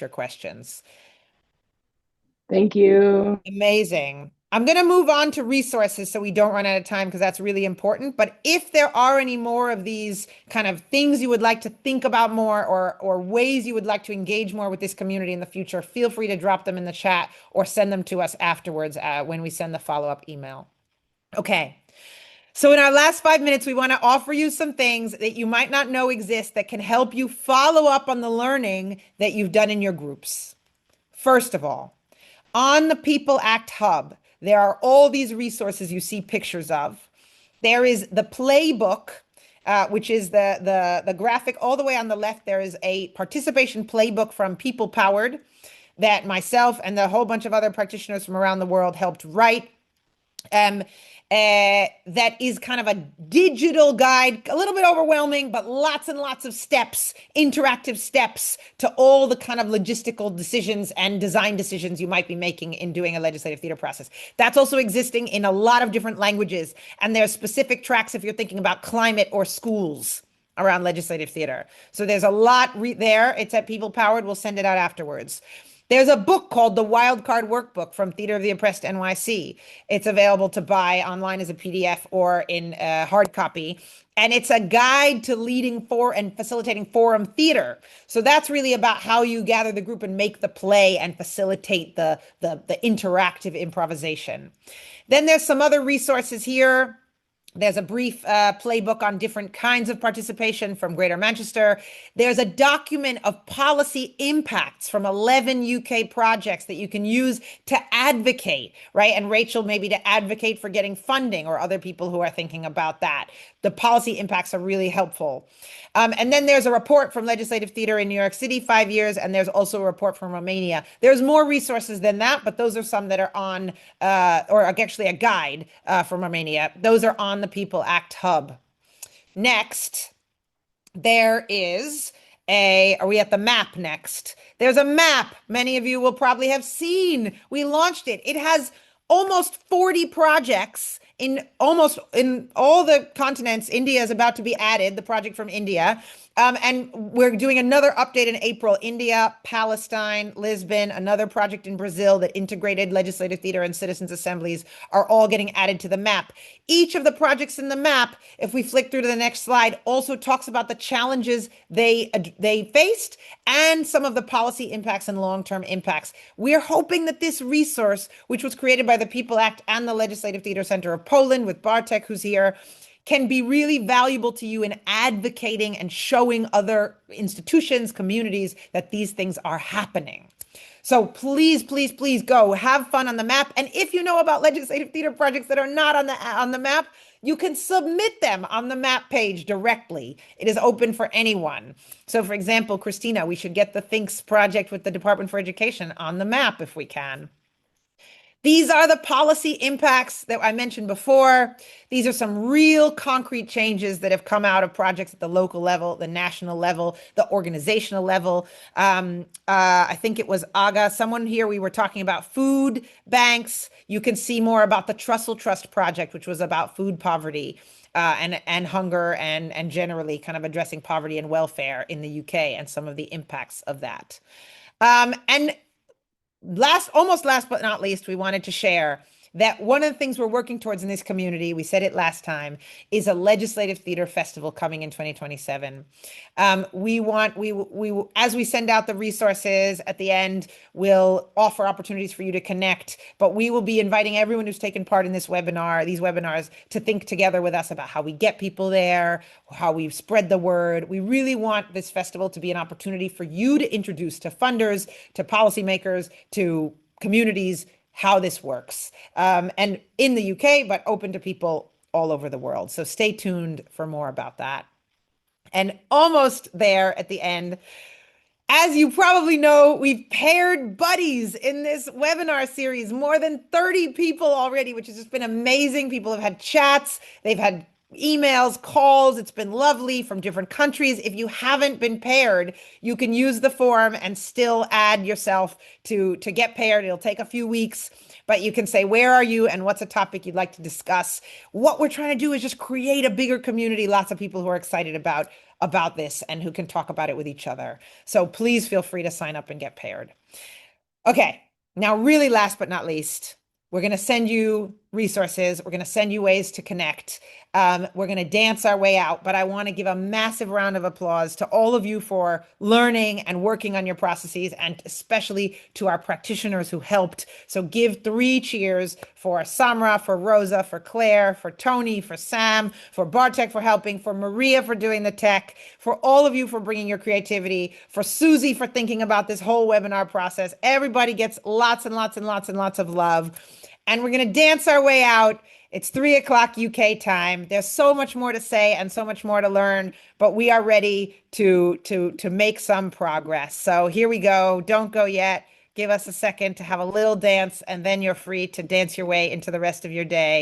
questions. Thank you. Amazing. I'm going to move on to resources so we don't run out of time, because that's really important. But if there are any more of these kind of things you would like to think about more, or ways you would like to engage more with this community in the future, feel free to drop them in the chat or send them to us afterwards when we send the follow-up email. Okay. So in our last 5 minutes, we want to offer you some things that you might not know exist that can help you follow up on the learning that you've done in your groups. First of all, on the People Act Hub, there are all these resources you see pictures of. There is the playbook, which is the graphic all the way on the left. There is a participation playbook from People Powered that myself and a whole bunch of other practitioners from around the world helped write. That is kind of a digital guide, a little bit overwhelming, but lots and lots of steps, interactive steps to all the kind of logistical decisions and design decisions you might be making in doing a legislative theater process. That's also existing in a lot of different languages. And there's specific tracks if you're thinking about climate or schools around legislative theater. So there's a lot there. It's at People Powered. We'll send it out afterwards. There's a book called The Wildcard Workbook from Theater of the Oppressed NYC. It's available to buy online as a PDF or in hard copy. And it's a guide to leading for and facilitating forum theater. So that's really about how you gather the group and make the play and facilitate the interactive improvisation. Then there's some other resources here. There's a brief playbook on different kinds of participation from Greater Manchester. There's a document of policy impacts from 11 UK projects that you can use to advocate, right? And Rachel, maybe to advocate for getting funding, or other people who are thinking about that. The policy impacts are really helpful. And then there's a report from Legislative Theater in New York City, 5 years, and there's also a report from Romania. There's more resources than that, but those are some that are on, or actually a guide from Romania. Those are on the People Act Hub. Next, there is Are we at the map next? There's a map many of you will probably have seen. We launched it. It has almost 40 projects in all the continents. India is about to be added, the project from India. And we're doing another update in April. India, Palestine, Lisbon, another project in Brazil that integrated legislative theater and citizens' assemblies are all getting added to the map. Each of the projects in the map, if we flick through to the next slide, also talks about the challenges they faced and some of the policy impacts and long-term impacts. We're hoping that this resource, which was created by the People Act and the Legislative Theater Center of Poland with Bartek, who's here, can be really valuable to you in advocating and showing other institutions, communities that these things are happening. So please, please, please go have fun on the map. And if you know about legislative theater projects that are not on the map, you can submit them on the map page directly. It is open for anyone. So for example, Christina, we should get the Thinks project with the Department for Education on the map if we can. These are the policy impacts that I mentioned before. These are some real concrete changes that have come out of projects at the local level, the national level, the organizational level. I think it was Aga, someone here, we were talking about food banks. You can see more about the Trussell Trust project, which was about food poverty and hunger and generally kind of addressing poverty and welfare in the UK and some of the impacts of that. And almost last but not least, we wanted to share that one of the things we're working towards in this community, we said it last time, is a legislative theater festival coming in 2027. As we send out the resources at the end, we'll offer opportunities for you to connect, but we will be inviting everyone who's taken part in these webinars to think together with us about how we get people there, how we spread the word. We really want this festival to be an opportunity for you to introduce to funders, to policymakers, to communities, how this works, and in the UK, but open to people all over the world. So stay tuned for more about that. And almost there at the end, as you probably know, we've paired buddies in this webinar series, more than 30 people already, which has just been amazing. People have had chats, they've had emails, calls. It's been lovely from different countries. If you haven't been paired, you can use the form and still add yourself to get paired. It'll take a few weeks, but you can say, where are you and what's a topic you'd like to discuss? What we're trying to do is just create a bigger community, lots of people who are excited about this and who can talk about it with each other. So please feel free to sign up and get paired. Okay, now really last but not least, we're going to send you resources. We're going to send you ways to connect. We're going to dance our way out, but I want to give a massive round of applause to all of you for learning and working on your processes, and especially to our practitioners who helped. So give 3 cheers for Samra, for Rosa, for Claire, for Tony, for Sam, for Bartek for helping, for Maria for doing the tech, for all of you for bringing your creativity, for Susie for thinking about this whole webinar process. Everybody gets lots and lots and lots and lots of love. And we're going to dance our way out. It's 3 o'clock UK time. There's so much more to say and so much more to learn, but we are ready to make some progress. So here we go. Don't go yet. Give us a second to have a little dance, and then you're free to dance your way into the rest of your day.